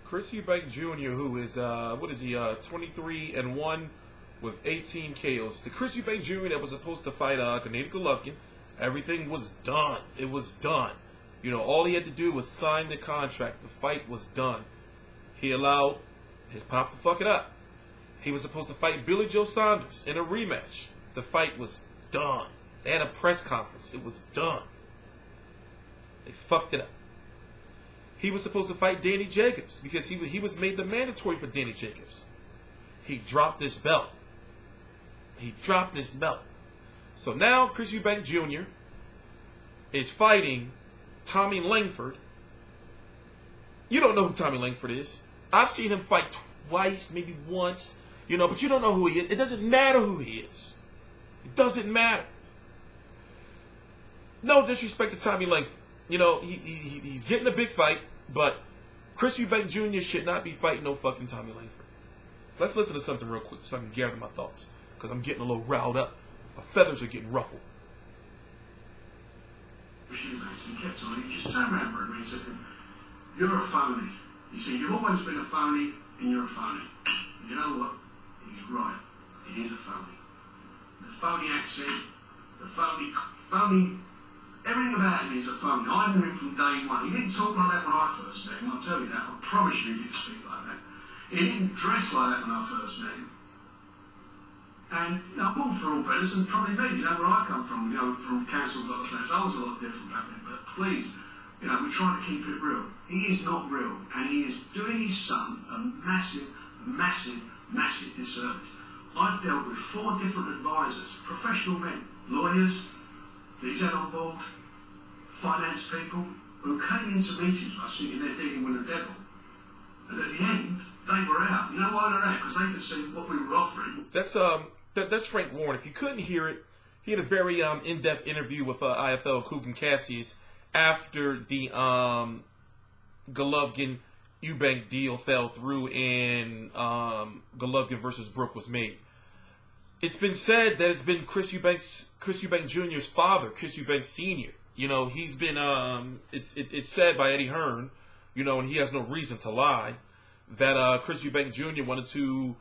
Chris Eubank Jr., who is, 23-1 with 18 KOs. The Chris Eubank Jr. that was supposed to fight Gennady Golovkin, everything was done. It was done. You know, all he had to do was sign the contract. The fight was done. He allowed his pop to fuck it up. He was supposed to fight Billy Joe Saunders in a rematch. The fight was done. They had a press conference. It was done. They fucked it up. He was supposed to fight Danny Jacobs because he was made the mandatory for Danny Jacobs. He dropped his belt. He dropped his belt. So now Chris Eubank Jr. is fighting Tommy Langford. You don't know who Tommy Langford is. I've seen him fight twice, maybe once, you know, but you don't know who he is. It doesn't matter who he is. It doesn't matter. No disrespect to Tommy Langford. You know, he's getting a big fight, but Chris Eubank Jr. should not be fighting no fucking Tommy Langford. Let's listen to something real quick so I can gather my thoughts, because I'm getting a little riled up. My feathers are getting ruffled. He kept on, he just turned around for him and he said, "You're a phony." He said, "You've always been a phony and you're a phony." And you know what? He's right. He is a phony. The phony accent, the phony, everything about him is a phony. I knew him from day one. He didn't talk like that when I first met him, I'll tell you that. I promise you he didn't speak like that. He didn't dress like that when I first met him. And, you know, I'm all for all betters, and probably me, you know, where I come from, you know, from council blocks, I was a lot different back then, but please, you know, we're trying to keep it real. He is not real, and he is doing his son a massive, massive, massive disservice. I've dealt with 4 different advisors, professional men, lawyers, that he's had on board, finance people, who came into meetings with us thinking they're dealing with the devil. And at the end, they were out. You know why they're out? Because they could see what we were offering. That's Frank Warren. If you couldn't hear it, he had a very in-depth interview with IFL Kugan Cassius after the Golovkin Eubank deal fell through and Golovkin versus Brook was made. It's been said that it's been Chris Eubank Jr.'s father, Chris Eubank Sr. You know, he's been it's said by Eddie Hearn, you know, and he has no reason to lie, that Chris Eubank Jr. wanted to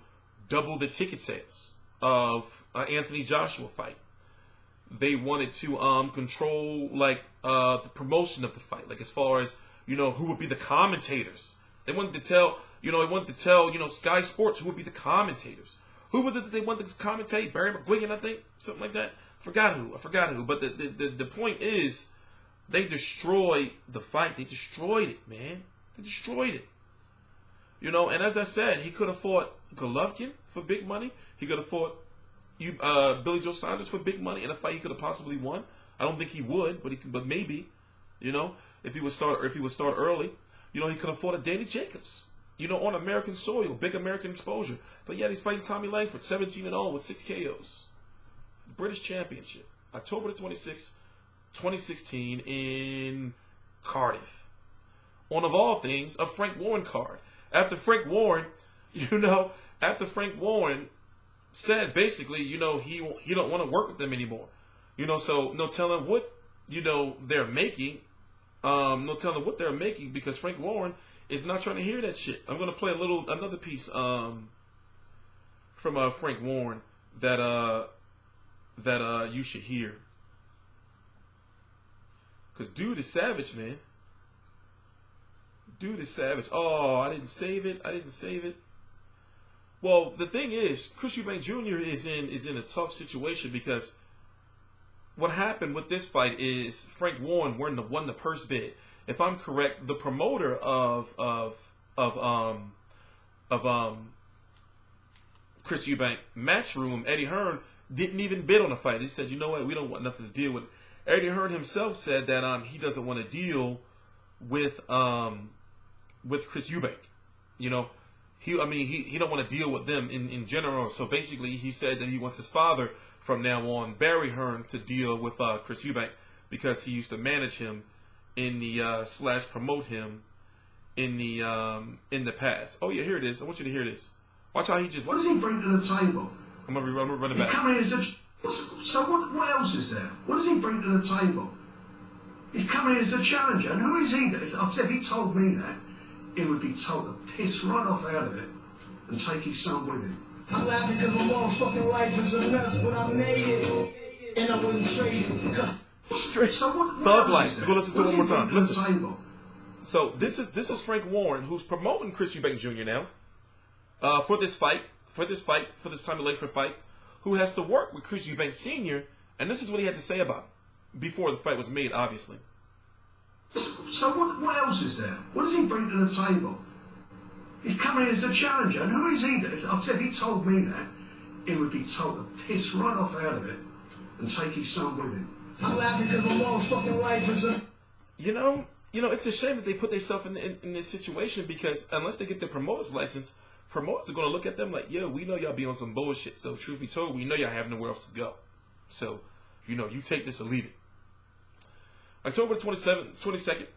double the ticket sales of Anthony Joshua fight. They wanted to control like the promotion of the fight, like as far as, you know, who would be the commentators. They wanted to tell, you know, Sky Sports who would be the commentators. Who was it that they wanted to commentate? Barry McGuigan, I think, something like that. I forgot who. But the point is, they destroyed the fight. They destroyed it, man. They destroyed it. You know, and as I said, he could have fought Golovkin for big money. He could have fought Billy Joe Saunders for big money in a fight he could have possibly won. I don't think he would, but maybe, you know, if he would start early, you know, he could have fought a Danny Jacobs, you know, on American soil, big American exposure. But yet he's fighting Tommy Langford, 17-0 with 6 KOs. The British Championship, October the 26th, 2016 in Cardiff. On, of all things, a Frank Warren card. After Frank Warren said basically, you know, he don't want to work with them anymore. You know, so no telling what, you know, they're making. No telling what they're making, because Frank Warren is not trying to hear that shit. I'm gonna play another piece from Frank Warren that you should hear. Cause dude is savage, man. Dude is savage. Oh, I didn't save it. Well, the thing is, Chris Eubank Jr. is in a tough situation, because what happened with this fight is Frank Warren won the purse bid. If I'm correct, the promoter of Chris Eubank Matchroom, Eddie Hearn, didn't even bid on the fight. He said, you know what, we don't want nothing to deal with it. Eddie Hearn himself said that he doesn't want to deal with Chris Eubank. You know, he don't want to deal with them in general. So basically, he said that he wants his father from now on, Barry Hearn, to deal with Chris Eubank, because he used to manage him in the / promote him in the past. Oh yeah, here it is. I want you to hear this. Watch how he just. What does he bring to the table? I'm gonna run it back. He's coming in as so what else is there? What does he bring to the table? He's coming in as a challenger, and who is he? I've said he told me that. he would be told to piss right off out of it and take his son with him. I'm laughing because my motherfucking life is a mess, but I made it, and I wouldn't trade it because Straight So what thug else life. is there? Go listen to it one more time. What is he Listen. bringing to the table? So this is Frank Warren, who's promoting Chris Eubank Jr. now for this time the Langford fight, who has to work with Chris Eubank Sr. And this is what he had to say about it before the fight was made, obviously. So what else is there? What does he bring to the table? He's coming in as a challenger, and who is he? I've said, if he told me that, he would be told to piss right off out of it and take his son with him. I'm laughing because my motherfucking life is a... You know, it's a shame that they put themselves in this situation, because unless they get their promoter's license, promoters are going to look at them like, yo, we know y'all be on some bullshit. So truth be told, we know y'all have nowhere else to go. So, you take this or leave it. October 22nd,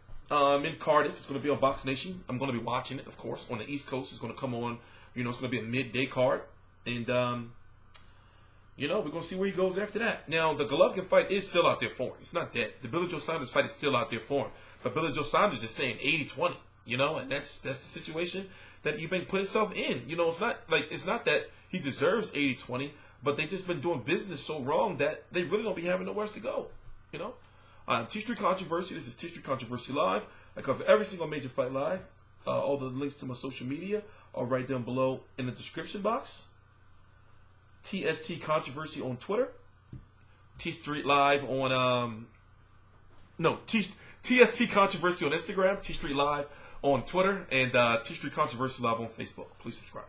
in Cardiff. It's going to be on Box Nation. I'm going to be watching it, of course. On the East Coast, it's going to come on. It's going to be a midday card. And, we're going to see where he goes after that. Now, the Golovkin fight is still out there for him. It's not dead. The Billy Joe Saunders fight is still out there for him. But Billy Joe Saunders is saying 80-20, and that's the situation that Eubank put himself in. It's not that he deserves 80-20, but they've just been doing business so wrong that they really don't be having nowhere else to go, T Street Controversy. This is T Street Controversy Live. I cover every single major fight live. All the links to my social media are right down below in the description box. TST Controversy on Twitter. T Street Live on TST Controversy on Instagram. T Street Live on Twitter, and T Street Controversy Live on Facebook. Please subscribe.